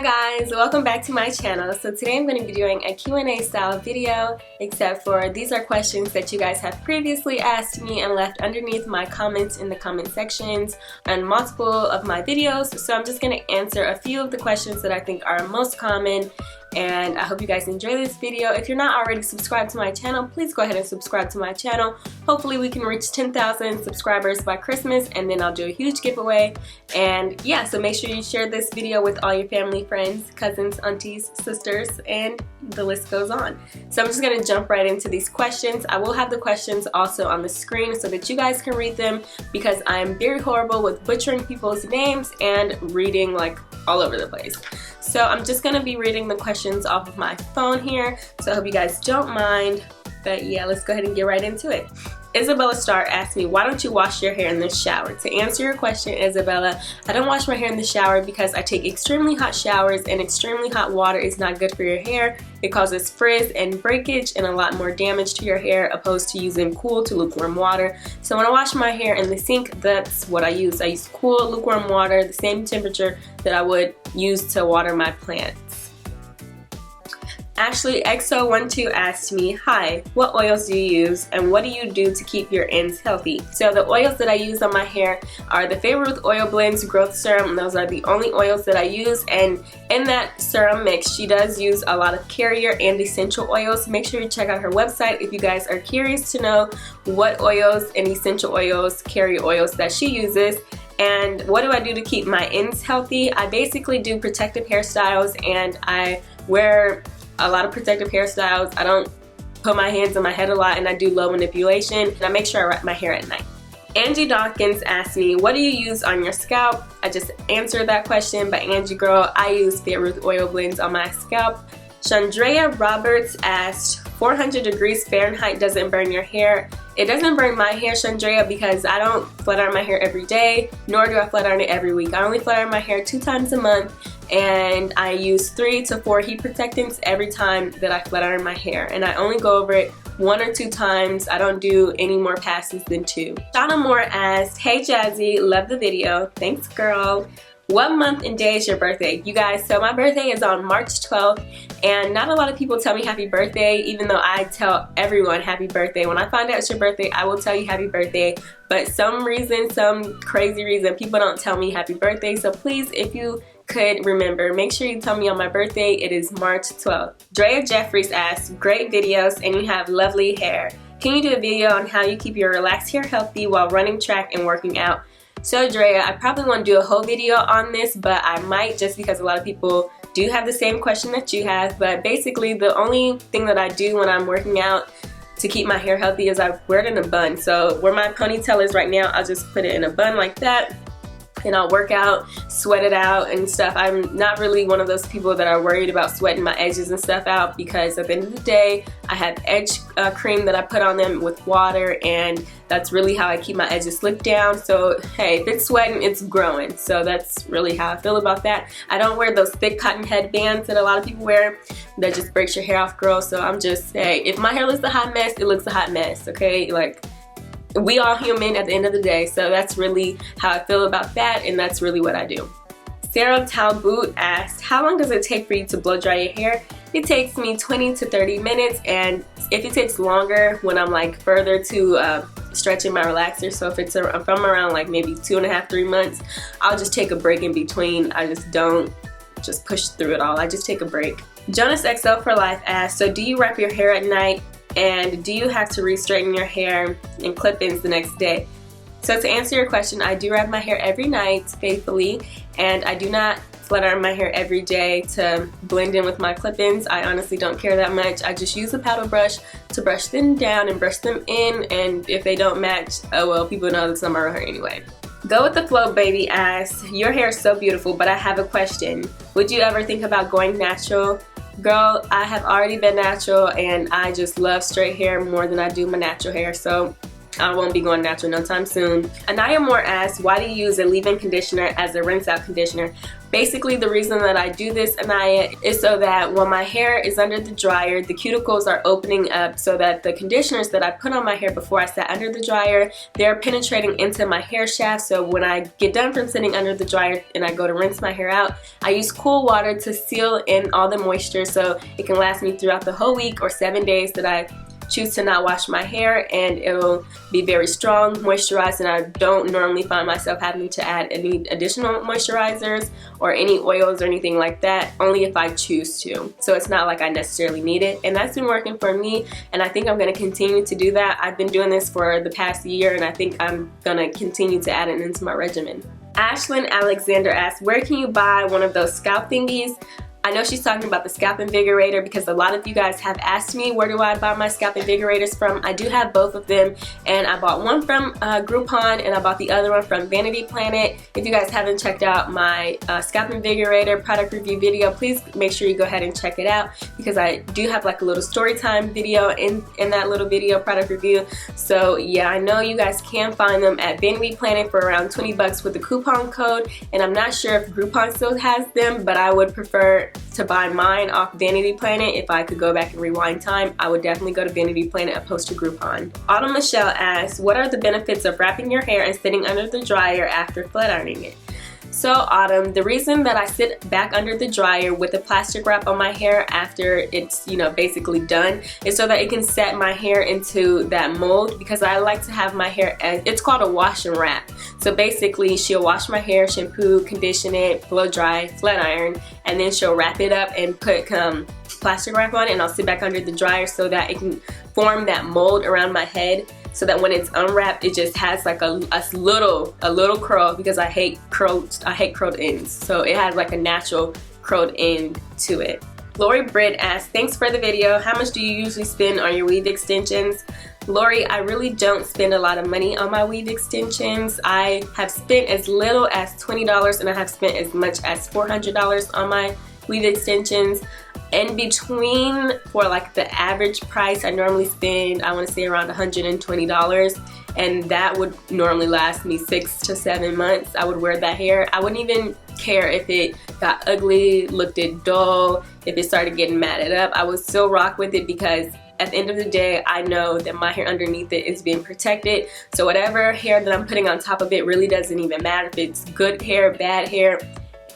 Hi guys, welcome back to my channel. So today I'm going to be doing a Q&A style video, except for these are questions that you guys have previously asked me and left underneath my comments in the comment sections on multiple of my videos. So I'm just going to answer a few of the questions that I think are most common, and I hope you guys enjoy this video. If you're not already subscribed to my channel, please go ahead and subscribe to my channel. Hopefully we can reach 10,000 subscribers by Christmas, and then I'll do a huge giveaway. And yeah, so make sure you share this video with all your family, friends, cousins, aunties, sisters, and the list goes on. So I'm just going to jump right into these questions. I will have the questions also on the screen so that you guys can read them, because I'm very horrible with butchering people's names and reading like all over the place. So I'm just going to be reading the questions off of my phone here, so I hope you guys don't mind. But yeah, let's go ahead and get right into it. Isabella Star asked me, why don't you wash your hair in the shower? To answer your question, Isabella, I don't wash my hair in the shower because I take extremely hot showers, and extremely hot water is not good for your hair. It causes frizz and breakage and a lot more damage to your hair opposed to using cool to lukewarm water. So when I wash my hair in the sink, that's what I use. I use cool lukewarm water, the same temperature that I would use to water my plants. Ashley XO12 asked me, hi, what oils do you use and what do you do to keep your ends healthy? So the oils that I use on my hair are the Favorite Oil Blends Growth Serum. Those are the only oils that I use, and in that serum mix she does use a lot of carrier and essential oils. Make sure you check out her website if you guys are curious to know what oils and essential oils, carrier oils that she uses. And what do I do to keep my ends healthy? I basically do protective hairstyles, and I wear a lot of protective hairstyles. I don't put my hands on my head a lot, and I do low manipulation, and I make sure I wrap my hair at night. Angie Dawkins asked me, what do you use on your scalp? I just answered that question, but Angie girl, I use Favorite Oil Blends on my scalp. Chandrea Roberts asked, 400 degrees Fahrenheit doesn't burn your hair. It doesn't burn my hair, Chandrea, because I don't flat iron my hair every day, nor do I flat iron it every week. I only flat iron my hair 2 times a month, and I use 3 to 4 heat protectants every time that I flat iron my hair, and I only go over it 1 or 2 times. I don't do any more passes than 2. Shauna Moore asked, hey Jazzie, love the video. Thanks girl. What month and day is your birthday? You guys, so my birthday is on March 12th, and not a lot of people tell me happy birthday, even though I tell everyone happy birthday. When I find out it's your birthday, I will tell you happy birthday, but some crazy reason, people don't tell me happy birthday. So please, if you could remember, make sure you tell me on my birthday. It is March 12th. Drea Jeffries asks, great videos and you have lovely hair. Can you do a video on how you keep your relaxed hair healthy while running track and working out? So Drea, I probably won't do a whole video on this, but I might, just because a lot of people do have the same question that you have. But basically the only thing that I do when I'm working out to keep my hair healthy is I wear it in a bun. So where my ponytail is right now, I'll just put it in a bun like that, and I'll work out, sweat it out and stuff. I'm not really one of those people that are worried about sweating my edges and stuff out, because at the end of the day, I have edge cream that I put on them with water, and that's really how I keep my edges slicked down. So hey, if it's sweating, it's growing. So that's really how I feel about that. I don't wear those thick cotton headbands that a lot of people wear that just breaks your hair off, girl. So I'm just, hey, if my hair looks a hot mess, it looks a hot mess, okay? Like, we all human at the end of the day. So that's really how I feel about that, and that's really what I do. Sarah Talbot asked, how long does it take for you to blow dry your hair? It takes me 20 to 30 minutes, and if it takes longer when I'm like further to stretching my relaxer, so if I'm around like maybe 2.5, 3 months, I'll just take a break in between. I just don't just push through it all. I just take a break. Jonas XL for Life asked, so do you wrap your hair at night? And do you have to re-straighten your hair and clip-ins the next day? So to answer your question, I do wrap my hair every night faithfully, and I do not flat iron my hair every day to blend in with my clip-ins. I honestly don't care that much. I just use a paddle brush to brush them down and brush them in, and if they don't match, oh well, people know that's not my real hair anyway. Go With The Flow Baby asks, your hair is so beautiful, but I have a question. Would you ever think about going natural? Girl, I have already been natural, and I just love straight hair more than I do my natural hair. So I won't be going natural no time soon. Anaya Moore asks, why do you use a leave-in conditioner as a rinse-out conditioner? Basically, the reason that I do this, Anaya, is so that when my hair is under the dryer, the cuticles are opening up so that the conditioners that I put on my hair before I sat under the dryer, they're penetrating into my hair shaft. So when I get done from sitting under the dryer and I go to rinse my hair out, I use cool water to seal in all the moisture so it can last me throughout the whole week or 7 days that I choose to not wash my hair, and it'll be very strong, moisturized, and I don't normally find myself having to add any additional moisturizers or any oils or anything like that, only if I choose to. So it's not like I necessarily need it, and that's been working for me, and I think I'm going to continue to do that. I've been doing this for the past year, and I think I'm going to continue to add it into my regimen. Ashlyn Alexander asks, where can you buy one of those scalp thingies? I know she's talking about the Scalp Invigorator because a lot of you guys have asked me where do I buy my Scalp Invigorators from. I do have both of them, and I bought one from Groupon and I bought the other one from Vanity Planet. If you guys haven't checked out my Scalp Invigorator product review video, please make sure you go ahead and check it out because I do have like a little story time video in that little video product review. So yeah, I know you guys can find them at Vanity Planet for around 20 bucks with the coupon code, and I'm not sure if Groupon still has them, but I would prefer to buy mine off Vanity Planet. If I could go back and rewind time, I would definitely go to Vanity Planet opposed to Groupon. Autumn Michelle asks, what are the benefits of wrapping your hair and sitting under the dryer after flat ironing it? So Autumn, the reason that I sit back under the dryer with the plastic wrap on my hair after it's, basically done is so that it can set my hair into that mold, because I like to have my hair as, it's called a wash and wrap. So basically she'll wash my hair, shampoo, condition it, blow dry, flat iron, and then she'll wrap it up and put plastic wrap on it, and I'll sit back under the dryer so that it can form that mold around my head, so that when it's unwrapped it just has like a little curl, because I hate curled ends. So it has like a natural curled end to it. Lori Britt asks, thanks for the video. How much do you usually spend on your weave extensions? Lori, I really don't spend a lot of money on my weave extensions. I have spent as little as $20 and I have spent as much as $400 on my weave extensions. In between, for like the average price, I normally spend, I want to say, around $120, and that would normally last me 6 to 7 months. I would wear that hair. I wouldn't even care if it got ugly, looked dull, if it started getting matted up. I would still rock with it because at the end of the day, I know that my hair underneath it is being protected. So whatever hair that I'm putting on top of it really doesn't even matter if it's good hair, bad hair.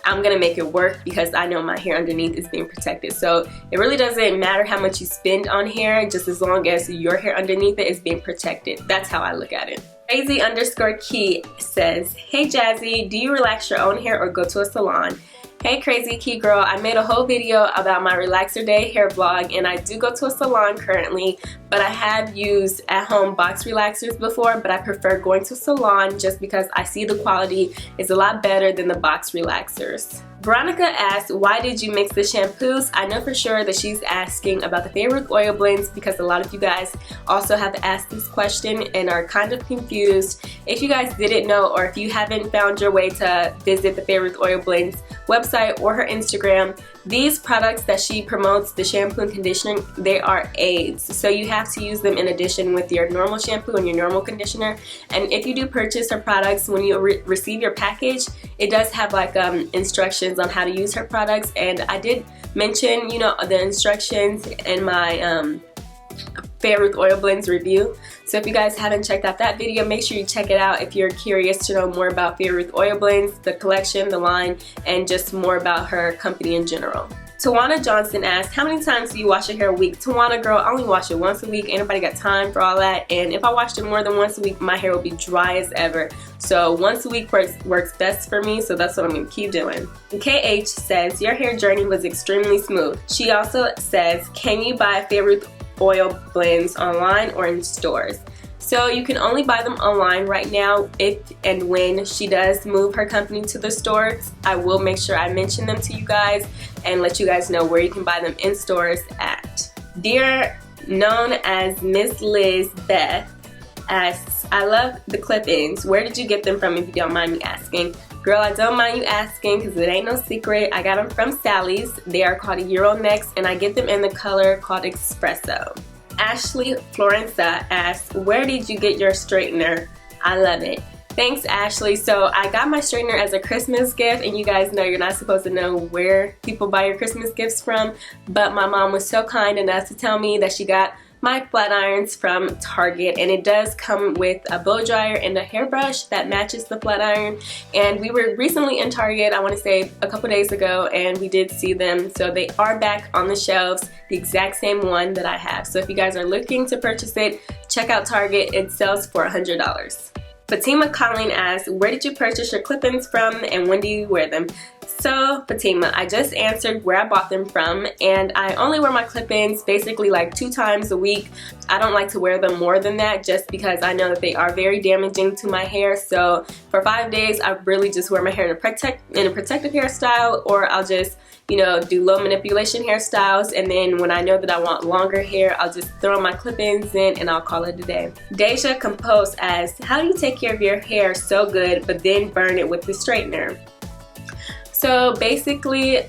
I'm gonna make it work because I know my hair underneath is being protected. So it really doesn't matter how much you spend on hair, just as long as your hair underneath it is being protected. That's how I look at it. Crazy_Key says, hey Jazzie, do you relax your own hair or go to a salon? Hey Crazy Key Girl, I made a whole video about my Relaxer Day hair vlog, and I do go to a salon currently, but I have used at-home box relaxers before, but I prefer going to a salon just because I see the quality is a lot better than the box relaxers. Veronica asks, why did you mix the shampoos? I know for sure that she's asking about the favorite oil blends because a lot of you guys also have asked this question and are kind of confused. If you guys didn't know, or if you haven't found your way to visit the Favorite Oil Blends website or her Instagram, these products that she promotes, the shampoo and conditioner, they are aids. So you have to use them in addition with your normal shampoo and your normal conditioner. And if you do purchase her products, when you receive your package, it does have like instructions on how to use her products. And I did mention, the instructions in my Favorite Oil Blends review. So if you guys haven't checked out that video, make sure you check it out if you're curious to know more about Favorite Oil Blends, the collection, the line, and just more about her company in general. Tawana Johnson asked, how many times do you wash your hair a week? Tawana girl, I only wash it once a week. Ain't nobody got time for all that. And if I washed it more than once a week, my hair will be dry as ever. So once a week works best for me, so that's what I'm going to keep doing. And KH says, your hair journey was extremely smooth. She also says, can you buy Favorite Oil Blends online or in stores? So you can only buy them online right now. If and when she does move her company to the stores, I will make sure I mention them to you guys and let you guys know where you can buy them in stores at. Dear known as Miss Liz Beth asks, I love the clip-ins. Where did you get them from, if you don't mind me asking? Girl, I don't mind you asking because it ain't no secret. I got them from Sally's. They are called Euro Necks, and I get them in the color called Espresso. Ashley Florenza asks, where did you get your straightener? I love it. Thanks, Ashley. So I got my straightener as a Christmas gift, and you guys know you're not supposed to know where people buy your Christmas gifts from, but my mom was so kind enough to tell me that she got my flat irons from Target, and it does come with a blow dryer and a hairbrush that matches the flat iron. And we were recently in Target, I want to say a couple days ago, and we did see them. So they are back on the shelves, the exact same one that I have. So if you guys are looking to purchase it, check out Target. It sells for $100. Fatima Colleen asks, where did you purchase your clip-ins from and when do you wear them? So Fatima, I just answered where I bought them from, and I only wear my clip-ins basically like 2 times a week. I don't like to wear them more than that just because I know that they are very damaging to my hair. So for 5 days I really just wear my hair in a protective hairstyle, or I'll just, you know, do low manipulation hairstyles, and then when I know that I want longer hair, I'll just throw my clip-ins in and I'll call it a day. Deja Compose asks, how do you take care of your hair so good but then burn it with the straightener? So basically,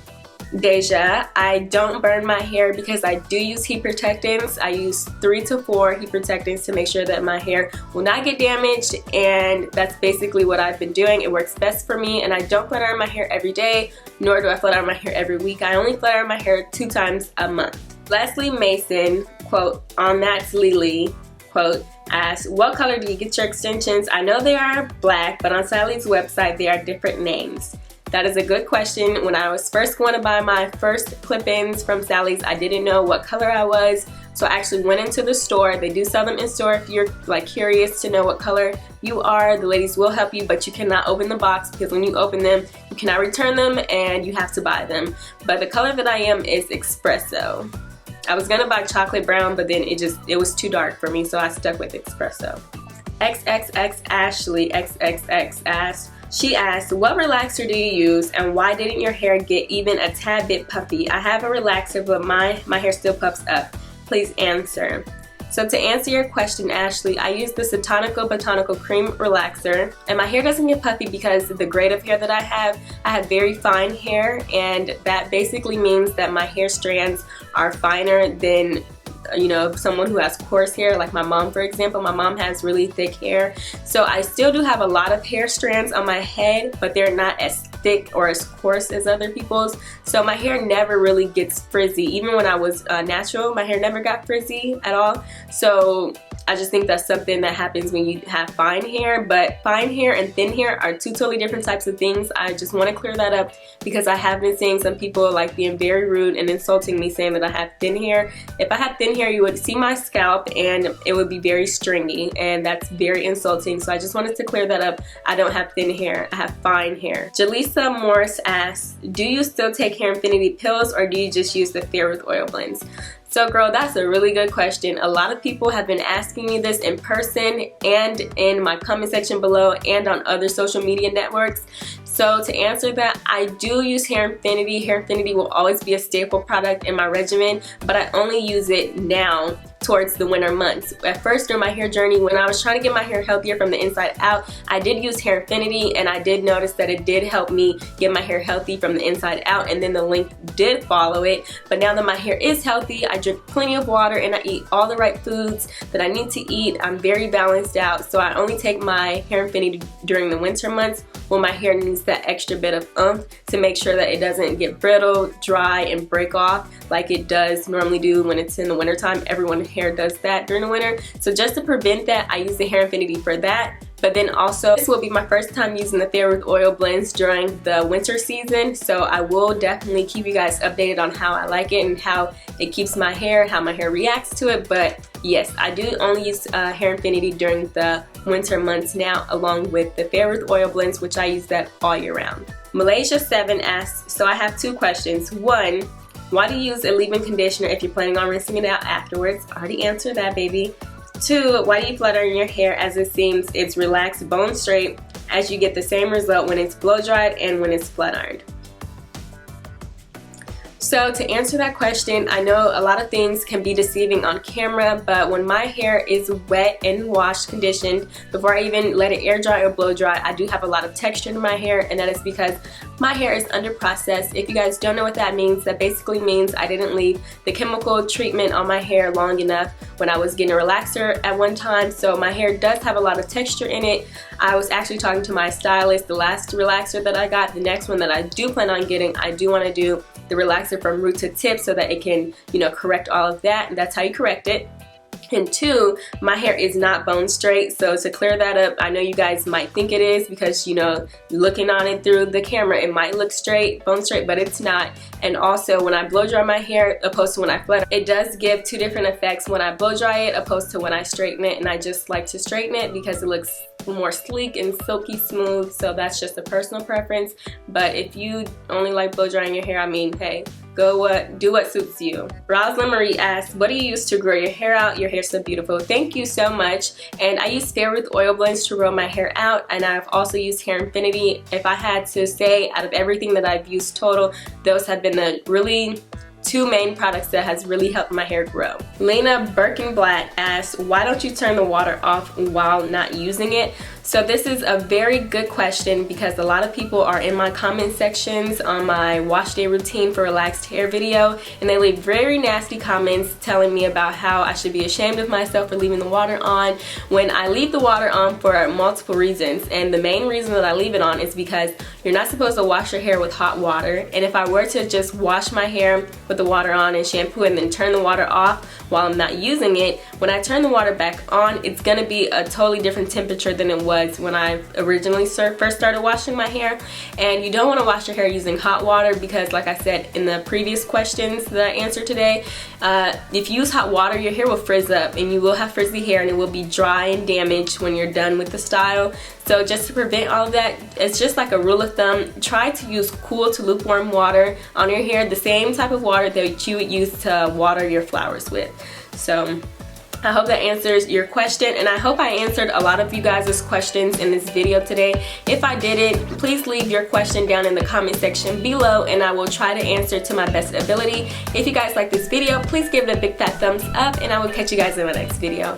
Deja, I don't burn my hair because I do use heat protectants. I use 3 to 4 heat protectants to make sure that my hair will not get damaged, and that's basically what I've been doing. It works best for me, and I don't flat iron my hair every day, nor do I flat iron my hair every week. I only flat iron my hair 2 times a month. Leslie Mason, quote, on That's Lily, quote, asks, what color do you get your extensions? I know they are black, but on Sally's website they are different names. That is a good question. When I was first going to buy my first clip-ins from Sally's, I didn't know what color I was, so I actually went into the store. They do sell them in store if you're like curious to know what color you are. The ladies will help you, but you cannot open the box because when you open them, you cannot return them and you have to buy them. But the color that I am is espresso. I was gonna buy chocolate brown, but then it was too dark for me, so I stuck with espresso. XXX Ashley XXX asks, she asked, what relaxer do you use and why didn't your hair get even a tad bit puffy? I have a relaxer, but my hair still puffs up. Please answer. So to answer your question, Ashley, I use the Botanical Cream Relaxer, and my hair doesn't get puffy because of the grade of hair that I have very fine hair, and that basically means that my hair strands are finer than, you know, someone who has coarse hair, like my mom, for example. My mom has really thick hair, so I still do have a lot of hair strands on my head, but they're not as thick or as coarse as other people's, so my hair never really gets frizzy. Even when I was natural, my hair never got frizzy at all. So I just think that's something that happens when you have fine hair, but fine hair and thin hair are 2 totally different types of things. I just want to clear that up because I have been seeing some people like being very rude and insulting me, saying that I have thin hair. If I had thin hair, you would see my scalp and it would be very stringy, and that's very insulting. So I just wanted to clear that up. I don't have thin hair, I have fine hair. Jaleesa Morris asks, do you still take Hair Infinity pills or do you just use the Fair with Oil blends? So girl, that's a really good question. A lot of people have been asking me this in person and in my comment section below and on other social media networks. So to answer that, I do use Hair Infinity. Hair Infinity will always be a staple product in my regimen, but I only use it now towards the winter months. At first during my hair journey, when I was trying to get my hair healthier from the inside out, I did use Hair Infinity, and I did notice that it did help me get my hair healthy from the inside out, and then the length did follow it. But now that my hair is healthy, I drink plenty of water and I eat all the right foods that I need to eat. I'm very balanced out, so I only take my Hair Infinity during the winter months when my hair needs that extra bit of oomph to make sure that it doesn't get brittle, dry, and break off like it does normally do when it's in the winter time. Everyone's hair does that during the winter. So just to prevent that, I use the Hair Infinity for that. But then also, this will be my first time using the Fair with Oil blends during the winter season, so I will definitely keep you guys updated on how I like it and how it keeps my hair, how my hair reacts to it. But yes, I do only use Hair Infinity during the winter months now, along with the Fair with Oil blends, which I use that all year round. Malaysia 7 asks, so I have 2 questions. 1, why do you use a leave-in conditioner if you're planning on rinsing it out afterwards? I already answered that, baby. 2, why do you flutter in your hair as it seems it's relaxed bone straight as you get the same result when it's blow dried and when it's flat ironed? So to answer that question, I know a lot of things can be deceiving on camera, but when my hair is wet and washed, conditioned, before I even let it air dry or blow dry, I do have a lot of texture in my hair, and that is because my hair is under process. If you guys don't know what that means, that basically means I didn't leave the chemical treatment on my hair long enough when I was getting a relaxer at one time, so my hair does have a lot of texture in it. I was actually talking to my stylist, the last relaxer that I got, the next one that I do plan on getting, I do want to do the relaxer from root to tip so that it can, you know, correct all of that, and that's how you correct it. And two, my hair is not bone straight, so to clear that up, I know you guys might think it is because, you know, looking on it through the camera, it might look straight, bone straight, but it's not. And also, when I blow dry my hair opposed to when I flutter, it does give two different effects when I blow dry it opposed to when I straighten it, and I just like to straighten it because it looks more sleek and silky smooth, so that's just a personal preference. But if you only like blow drying your hair, I mean, hey, go do what suits you. Rosalind Marie asked, what do you use to grow your hair out? Your hair's so beautiful. Thank you so much. And I use Favorite oil blends to grow my hair out, and I've also used Hair Infinity. If I had to say, out of everything that I've used total, those have been the really two main products that has really helped my hair grow. Lena Birkenblatt asked, why don't you turn the water off while not using it? So this is a very good question because a lot of people are in my comment sections on my wash day routine for relaxed hair video, and they leave very nasty comments telling me about how I should be ashamed of myself for leaving the water on when I leave the water on for multiple reasons. And the main reason that I leave it on is because you're not supposed to wash your hair with hot water, and if I were to just wash my hair with the water on and shampoo and then turn the water off while I'm not using it, when I turn the water back on, it's gonna be a totally different temperature than it was when I originally first started washing my hair. And you don't want to wash your hair using hot water because, like I said in the previous questions that I answered today, if you use hot water, your hair will frizz up and you will have frizzy hair and it will be dry and damaged when you're done with the style. So just to prevent all of that, it's just like a rule of thumb, try to use cool to lukewarm water on your hair, the same type of water that you would use to water your flowers with. So I hope that answers your question, and I hope I answered a lot of you guys' questions in this video today. If I didn't, please leave your question down in the comment section below and I will try to answer to my best ability. If you guys like this video, please give it a big fat thumbs up, and I will catch you guys in my next video.